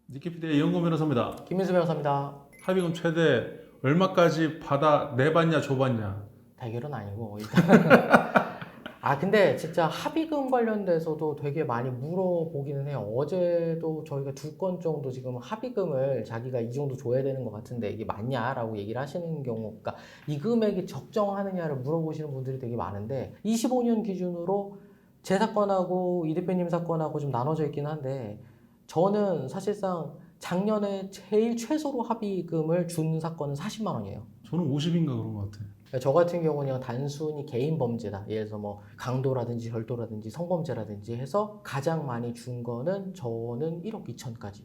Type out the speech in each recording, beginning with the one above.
니키피디의 이영건 변호사입니다. 김민수 변호사입니다. 합의금 최대 얼마까지 받아 내봤냐 줘봤냐? 대결은 아니고 일단 근데 진짜 합의금 관련돼서도 되게 많이 물어보기는 해요. 어제도 저희가 2건 정도 지금 합의금을 자기가 이 정도 줘야 되는 것 같은데 이게 맞냐라고 얘기를 하시는 경우, 그러니까 이 금액이 적정하느냐를 물어보시는 분들이 되게 많은데 25년 기준으로 제 사건하고 이 대표님 사건하고 좀 나눠져 있긴 한데, 저는 사실상 작년에 제일 최소로 합의금을 준 사건은 40만 원이에요. 저는 50인가 그런 것 같아. 저 같은 경우는 단순히 개인 범죄다. 예를 들어서 뭐 강도라든지 절도라든지 성범죄라든지 해서 가장 많이 준 거는 저는 1억 2천까지를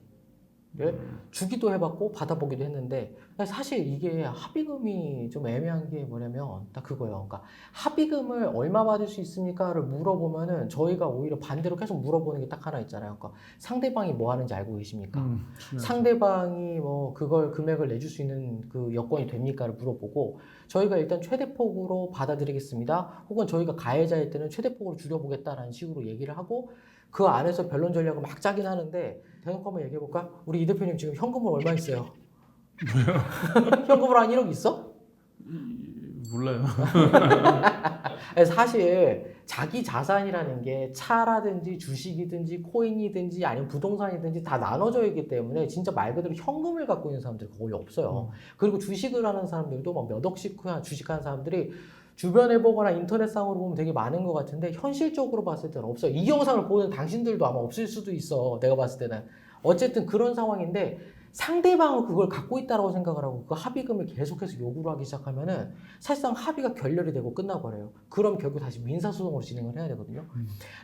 주기도 해봤고 받아보기도 했는데, 사실 이게 합의금이 좀 애매한 게 뭐냐면 딱 그거예요. 그러니까 합의금을 얼마 받을 수 있습니까를 물어보면은 저희가 오히려 반대로 계속 물어보는 게 딱 하나 있잖아요. 그러니까 상대방이 뭐 하는지 알고 계십니까? 중요하죠. 상대방이 뭐 그걸 금액을 내줄 수 있는 그 여건이 됩니까를 물어보고, 저희가 일단 최대폭으로 받아들이겠습니다, 혹은 저희가 가해자일 때는 최대폭으로 줄여보겠다라는 식으로 얘기를 하고, 그 안에서 변론 전략을 막 짜긴 하는데, 대놓고 한번 얘기해볼까? 우리 이 대표님 지금 현금을 얼마 있어요? 현금으로 한 1억 있어? 몰라요. 사실 자기 자산이라는 게 차라든지 주식이든지 코인이든지 아니면 부동산이든지 다 나눠져 있기 때문에 진짜 말 그대로 현금을 갖고 있는 사람들이 거의 없어요. 그리고 주식을 하는 사람들도 막 몇 억씩 주식하는 사람들이 주변에 보거나 인터넷상으로 보면 되게 많은 것 같은데, 현실적으로 봤을 때는 없어요. 이 영상을 보는 당신들도 아마 없을 수도 있어, 내가 봤을 때는. 어쨌든 그런 상황인데, 상대방은 그걸 갖고 있다고 생각을 하고 그 합의금을 계속해서 요구를 하기 시작하면은 사실상 합의가 결렬이 되고 끝나버려요. 그럼 결국 다시 민사소송으로 진행을 해야 되거든요.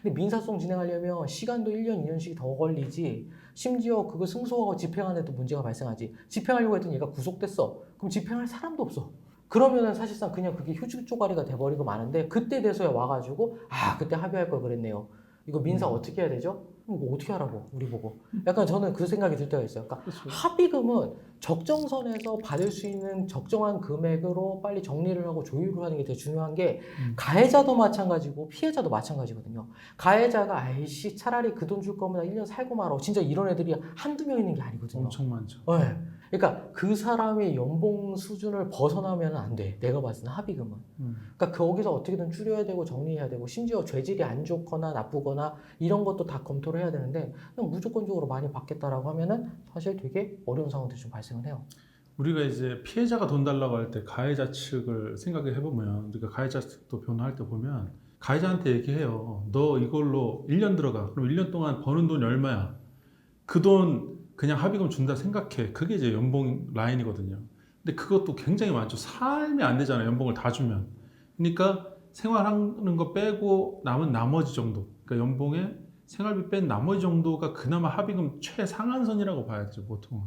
근데 민사소송 진행하려면 시간도 1년, 2년씩 더 걸리지, 심지어 그거 승소하고 집행하는데도 문제가 발생하지. 집행하려고 했더니 얘가 구속됐어. 그럼 집행할 사람도 없어. 그러면은 사실상 그냥 그게 휴지 쪼가리가 돼버리고 마는데, 그때 돼서야 와가지고 그때 합의할 걸 그랬네요. 이거 민사 어떻게 해야 되죠? 이거 어떻게 하라고 우리 보고. 약간 저는 그 생각이 들 때가 있어요. 그러니까 그렇죠. 합의금은 적정선에서 받을 수 있는 적정한 금액으로 빨리 정리를 하고 조율을 하는 게 되게 중요한 게, 가해자도 마찬가지고 피해자도 마찬가지거든요. 가해자가 아이씨 차라리 그 돈 줄 거면 1년 살고 말아, 진짜 이런 애들이 한두 명 있는 게 아니거든요. 엄청 많죠. 네. 그러니까 그 사람의 연봉 수준을 벗어나면 안 돼, 내가 봤을 때 합의금은. 그러니까 거기서 어떻게든 줄여야 되고 정리해야 되고, 심지어 죄질이 안 좋거나 나쁘거나 이런 것도 다 검토를 해야 되는데, 그냥 무조건적으로 많이 받겠다라고 하면은 사실 되게 어려운 상황들이 좀 발생을 해요. 우리가 이제 피해자가 돈 달라고 할 때 가해자 측을 생각해 보면, 우리가 가해자 측도 변호할 때 보면 가해자한테 얘기해요. 너 이걸로 1년 들어가. 그럼 1년 동안 버는 돈이 얼마야? 그 돈 그냥 합의금 준다 생각해. 그게 이제 연봉 라인이거든요. 근데 그것도 굉장히 많죠. 살면 안 되잖아요, 연봉을 다 주면. 그러니까 생활하는 거 빼고 남은 나머지 정도, 그러니까 연봉에 생활비 뺀 나머지 정도가 그나마 합의금 최상한선이라고 봐야죠, 보통은.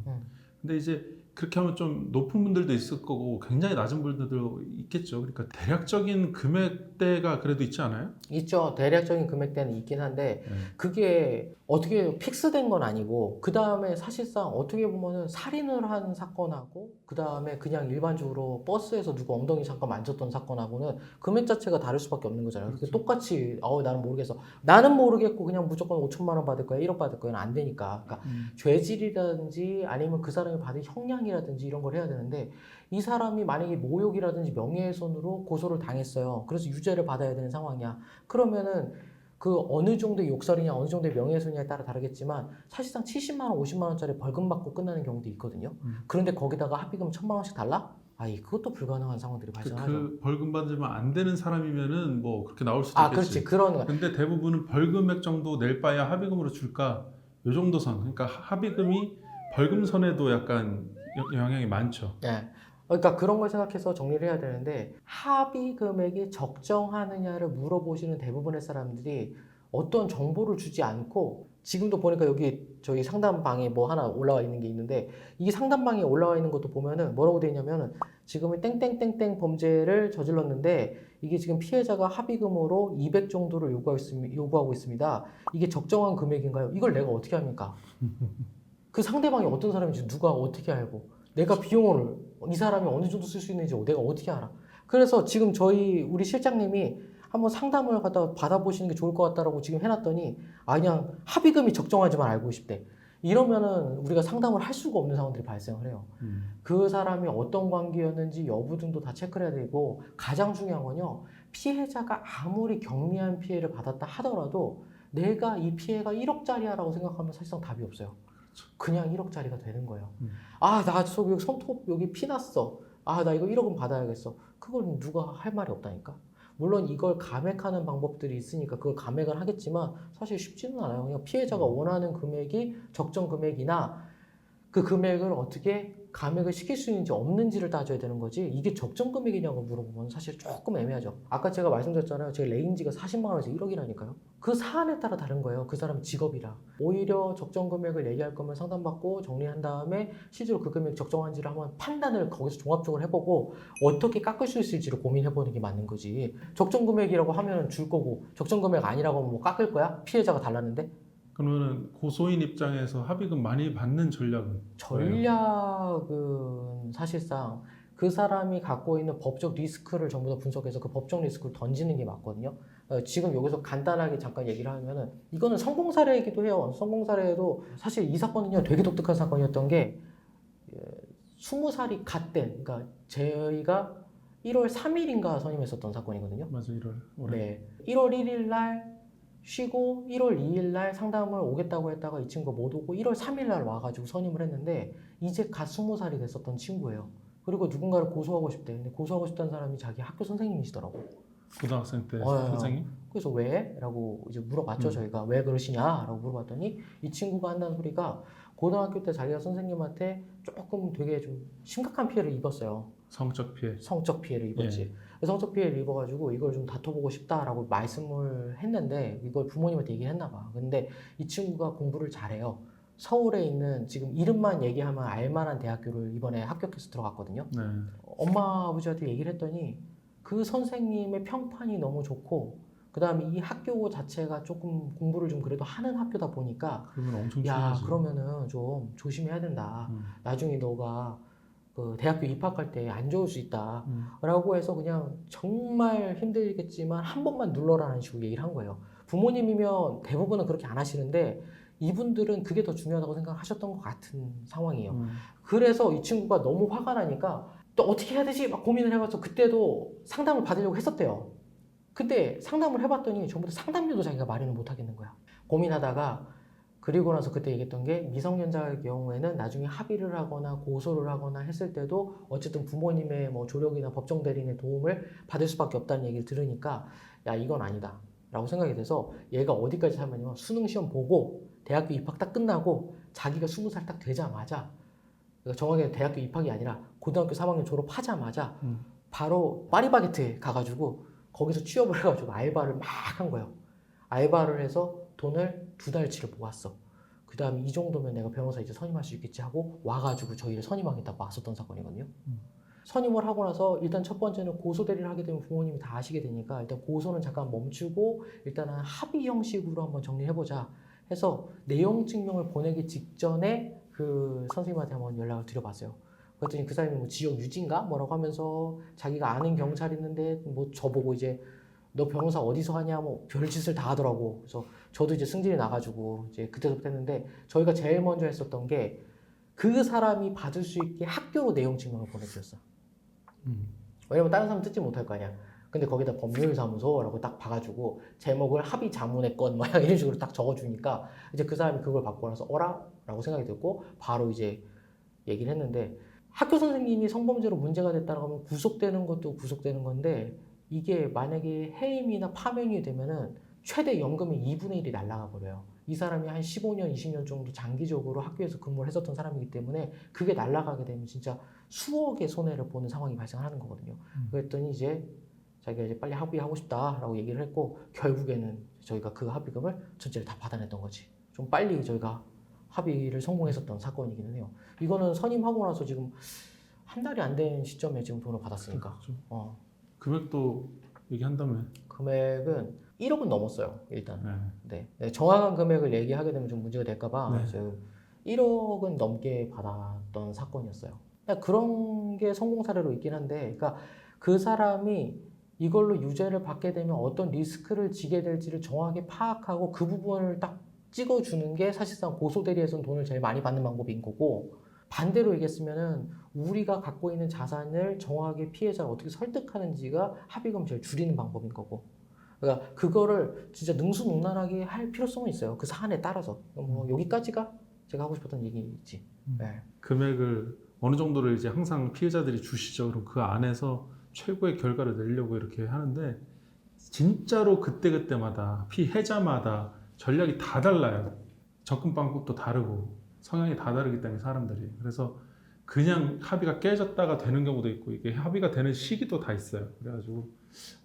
근데 이제 그렇게 하면 좀 높은 분들도 있을 거고 굉장히 낮은 분들도 있겠죠. 그러니까 대략적인 금액대가 그래도 있지 않아요? 있죠. 대략적인 금액대는 있긴 한데 그게 어떻게 픽스된 건 아니고, 그 다음에 사실상 어떻게 보면은 살인을 한 사건하고 그 다음에 그냥 일반적으로 버스에서 누구 엉덩이 잠깐 만졌던 사건하고는 금액 자체가 다를 수밖에 없는 거잖아요. 그게 똑같이 나는 모르겠어, 나는 모르겠고 그냥 무조건 5천만 원 받을 거야, 1억 받을 거야는 안 되니까. 그러니까 죄질이라든지 아니면 그 사람이 받은 형량이라든지 이런 걸 해야 되는데, 이 사람이 만약에 모욕이라든지 명예훼손으로 고소를 당했어요. 그래서 유죄를 받아야 되는 상황이야. 그러면은 그 어느 정도의 욕설이냐 어느 정도의 명예훼손이냐에 따라 다르겠지만, 사실상 70만 원, 50만 원짜리 벌금 받고 끝나는 경우도 있거든요. 그런데 거기다가 합의금 1,000만 원씩 달라? 그것도 불가능한 상황들이 발생하죠. 그 벌금 받으면 안 되는 사람이면은 뭐 그렇게 나올 수도 있겠지. 그렇지. 그런. 근데 대부분은 벌금액 정도 낼 바야 합의금으로 줄까? 요 정도 선. 그러니까 합의금이 벌금 선에도 약간 영향이 많죠. 네. 그러니까 그런 걸 생각해서 정리를 해야 되는데, 합의 금액이 적정하느냐를 물어보시는 대부분의 사람들이 어떤 정보를 주지 않고, 지금도 보니까 여기 저희 상담방에 뭐 하나 올라와 있는 게 있는데, 이 상담방에 올라와 있는 것도 보면은 뭐라고 되어 있냐면은, 지금은 땡땡땡땡 범죄를 저질렀는데 이게 지금 피해자가 합의금으로 200 정도를 요구하고 있습니다. 이게 적정한 금액인가요? 이걸 내가 어떻게 합니까? 그 상대방이 어떤 사람인지 누가 어떻게 알고, 내가 비용을 이 사람이 어느 정도 쓸 수 있는지 내가 어떻게 알아? 그래서 지금 우리 실장님이 한번 상담을 받아보시는 게 좋을 것 같다라고 지금 해놨더니, 그냥 합의금이 적정하지만 알고 싶대. 이러면은 우리가 상담을 할 수가 없는 상황들이 발생을 해요. 그 사람이 어떤 관계였는지 여부 등도 다 체크를 해야 되고, 가장 중요한 건요, 피해자가 아무리 경미한 피해를 받았다 하더라도 내가 이 피해가 1억짜리야라고 생각하면 사실상 답이 없어요. 그냥 1억짜리가 되는 거예요. 아, 나 저기 손톱 여기 피 났어. 아, 나 이거 1억은 받아야겠어. 그걸 누가 할 말이 없다니까. 물론 이걸 감액하는 방법들이 있으니까 그걸 감액을 하겠지만 사실 쉽지는 않아요. 그냥 피해자가 원하는 금액이 적정 금액이나 그 금액을 어떻게 감액을 시킬 수 있는지 없는지를 따져야 되는 거지, 이게 적정 금액이냐고 물어보면 사실 조금 애매하죠. 아까 제가 말씀드렸잖아요. 제 레인지가 40만 원에서 1억이라니까요. 그 사안에 따라 다른 거예요. 그 사람 직업이랑. 오히려 적정 금액을 얘기할 거면 상담받고 정리한 다음에 실제로 그 금액이 적정한지를 한번 판단을 거기서 종합적으로 해보고 어떻게 깎을 수 있을지를 고민해보는 게 맞는 거지. 적정 금액이라고 하면 줄 거고 적정 금액 아니라고 하면 뭐 깎을 거야? 피해자가 달랐는데? 그러면은 고소인 입장에서 합의금 많이 받는 전략은 뭐예요? 전략은 사실상 그 사람이 갖고 있는 법적 리스크를 전부 다 분석해서 그 법적 리스크를 던지는 게 맞거든요. 지금 여기서 간단하게 잠깐 얘기를 하면은, 이거는 성공 사례이기도 해요. 성공 사례에도 사실 이 사건은요 되게 독특한 사건이었던 게, 20살이 갓 된, 그러니까 저희가 1월 3일인가 선임했었던 사건이거든요. 맞아, 1월 올해. 네. 1월 1일 날 쉬고 1월 2일 날 상담을 오겠다고 했다가 이 친구가 못 오고 1월 3일 날 와가지고 선임을 했는데, 이제 갓 20살이 됐었던 친구예요. 그리고 누군가를 고소하고 싶대. 근데 고소하고 싶다는 사람이 자기 학교 선생님이시더라고. 고등학생 때 어, 선생님? 그래서 왜? 라고 이제 물어봤죠. 저희가 왜 그러시냐? 라고 물어봤더니 이 친구가 한다는 소리가, 고등학교 때 자기가 선생님한테 조금 되게 좀 심각한 피해를 입었어요. 성적 피해. 성적 피해를 입었지. 성적 피해를 입어가지고 이걸 좀 다퉈보고 싶다라고 말씀을 했는데, 이걸 부모님한테 얘기를 했나 봐. 근데 이 친구가 공부를 잘해요. 서울에 있는, 지금 이름만 얘기하면 알만한 대학교를 이번에 합격해서 들어갔거든요. 네. 엄마 아버지한테 얘기를 했더니 그 선생님의 평판이 너무 좋고, 그 다음에 이 학교 자체가 조금 공부를 좀 그래도 하는 학교다 보니까, 그러면 엄청 야, 중요하지. 그러면은 좀 조심해야 된다. 나중에 너가 그 대학교 입학할 때 안 좋을 수 있다. 라고 해서 그냥 정말 힘들겠지만 한 번만 눌러라는 식으로 얘기를 한 거예요. 부모님이면 대부분은 그렇게 안 하시는데 이분들은 그게 더 중요하다고 생각하셨던 것 같은 상황이에요. 그래서 이 친구가 너무 화가 나니까 또 어떻게 해야 되지? 막 고민을 해봐서 그때도 상담을 받으려고 했었대요. 근데 상담을 해봤더니 전부 다 상담료도 자기가 마련을 못 하겠는 거야. 고민하다가, 그리고 나서 그때 얘기했던 게, 미성년자의 경우에는 나중에 합의를 하거나 고소를 하거나 했을 때도 어쨌든 부모님의 뭐 조력이나 법정 대리인의 도움을 받을 수밖에 없다는 얘기를 들으니까, 야, 이건 아니다 라고 생각이 돼서 얘가 어디까지 하면요, 수능 시험 보고 대학교 입학 딱 끝나고 자기가 20살 딱 되자마자, 그러니까 정확하게 대학교 입학이 아니라 고등학교 3학년 졸업하자마자 바로 파리바게트에 가가지고 거기서 취업을 해가지고 알바를 막 한 거예요. 알바를 해서 돈을 2달치를 모았어. 그 다음에 이 정도면 내가 변호사 이제 선임할 수 있겠지 하고 와가지고 저희를 선임하겠다고 왔었던 사건이거든요. 선임을 하고 나서 일단 첫 번째는 고소 대리를 하게 되면 부모님이 다 아시게 되니까 일단 고소는 잠깐 멈추고 일단은 합의 형식으로 한번 정리해보자 해서 내용 증명을 보내기 직전에 그 선생님한테 한번 연락을 드려봤어요. 그랬더니 그 사람이 뭐 지역 유지인가 뭐라고 하면서 자기가 아는 경찰 있는데 뭐 저보고 이제 너 변호사 어디서 하냐 뭐 별짓을 다 하더라고. 그래서 저도 이제 승진이 나가지고 이제 그때부터 했는데, 저희가 제일 먼저 했었던 게 그 사람이 받을 수 있게 학교로 내용 증명을 보내드렸어. 왜냐면 다른 사람 듣지 못할 거 아니야. 근데 거기다 법률사무소라고 딱 봐가지고 제목을 합의 자문의 건 뭐 이런 식으로 딱 적어주니까 이제 그 사람이 그걸 받고 나서 어라? 라고 생각이 들고 바로 이제 얘기를 했는데, 학교 선생님이 성범죄로 문제가 됐다고 하면 구속되는 것도 구속되는 건데, 이게 만약에 해임이나 파면이 되면은 최대 연금의 2분의 1이 날아가 버려요. 이 사람이 한 15년, 20년 정도 장기적으로 학교에서 근무를 했었던 사람이기 때문에 그게 날아가게 되면 진짜 수억의 손해를 보는 상황이 발생하는 거거든요. 그랬더니 이제 자기가 이제 빨리 합의하고 싶다라고 얘기를 했고, 결국에는 저희가 그 합의금을 전체를 다 받아냈던 거지. 좀 빨리 저희가 합의를 성공했었던 사건이기는 해요. 이거는 선임하고 나서 지금 한 달이 안 된 시점에 지금 돈을 받았으니까. 금액도 얘기한다면. 금액은 1억은 넘었어요, 일단. 네, 정확한 금액을 얘기하게 되면 좀 문제가 될까봐 1억은 넘게 받았던 사건이었어요. 그런 게 성공 사례로 있긴 한데, 그러니까 그 사람이 이걸로 유죄를 받게 되면 어떤 리스크를 지게 될지를 정확하게 파악하고 그 부분을 딱 찍어주는 게 사실상 고소대리에서는 돈을 제일 많이 받는 방법인 거고, 반대로 얘기했으면은 우리가 갖고 있는 자산을 정확하게 피해자를 어떻게 설득하는지가 합의금 제일 줄이는 방법인 거고, 그러니까 그거를 진짜 능수능란하게 할 필요성은 있어요. 그 사안에 따라서. 뭐 여기까지가 제가 하고 싶었던 얘기지. 네. 금액을 어느 정도를 이제 항상 피해자들이 주시죠. 그럼 그 안에서 최고의 결과를 내려고 이렇게 하는데 진짜로 그때그때마다 피해자마다 전략이 다 달라요. 접근 방법도 다르고 성향이 다 다르기 때문에 사람들이. 그래서 그냥 합의가 깨졌다가 되는 경우도 있고 이게 합의가 되는 시기도 다 있어요. 그래가지고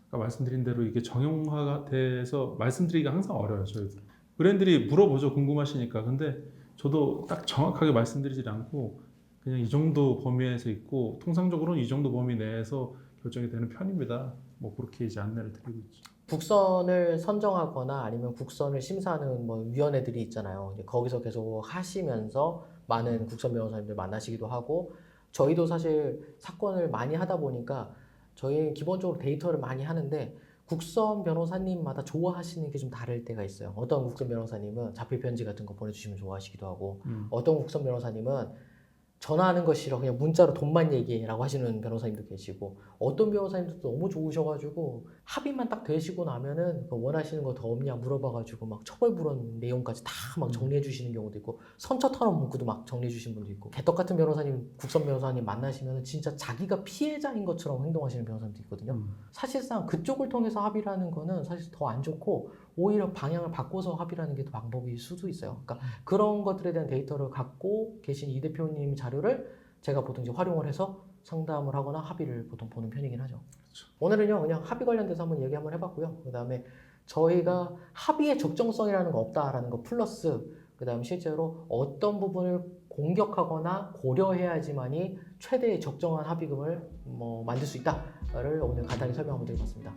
아까 말씀드린 대로 이게 정형화가 돼서 말씀드리기가 항상 어려워요. 저희도. 의뢰인들이 물어보죠. 궁금하시니까. 근데 저도 딱 정확하게 말씀드리지 않고 그냥 이 정도 범위에서 있고 통상적으로는 이 정도 범위 내에서 결정이 되는 편입니다. 뭐 그렇게 이제 안내를 드리고 있죠. 국선을 선정하거나 아니면 국선을 심사하는 뭐 위원회들이 있잖아요. 이제 거기서 계속 하시면서 많은 국선 변호사님들 만나시기도 하고, 저희도 사실 사건을 많이 하다 보니까 저희 기본적으로 데이터를 많이 하는데 국선 변호사님마다 좋아하시는 게 좀 다를 때가 있어요. 어떤 국선 변호사님은 자필 편지 같은 거 보내주시면 좋아하시기도 하고, 어떤 국선 변호사님은 전화하는 거 싫어, 그냥 문자로 돈만 얘기해라고 하시는 변호사님도 계시고, 어떤 변호사님들도 너무 좋으셔가지고 합의만 딱 되시고 나면은 원하시는 거 더 없냐 물어봐가지고 막 처벌불원 내용까지 다 막 정리해 주시는 경우도 있고, 선처털원 문구도 막 정리해 주시는 분도 있고, 개떡 같은 변호사님, 국선 변호사님 만나시면 진짜 자기가 피해자인 것처럼 행동하시는 변호사님도 있거든요. 사실상 그쪽을 통해서 합의를 하는 거는 사실 더 안 좋고, 오히려 방향을 바꿔서 합의를 하는 게 더 방법일 수도 있어요. 그러니까 그런 것들에 대한 데이터를 갖고 계신 이 대표님 자료를 제가 보통 이제 활용을 해서 상담을 하거나 합의를 보통 보는 편이긴 하죠. 그렇죠. 오늘은요, 그냥 합의 관련돼서 한번 얘기 한번 해봤고요. 그 다음에 저희가 합의의 적정성이라는 거 없다라는 거 플러스, 그 다음에 실제로 어떤 부분을 공격하거나 고려해야지만이 최대의 적정한 합의금을 뭐 만들 수 있다를 오늘 간단히 설명 한번 드려봤습니다.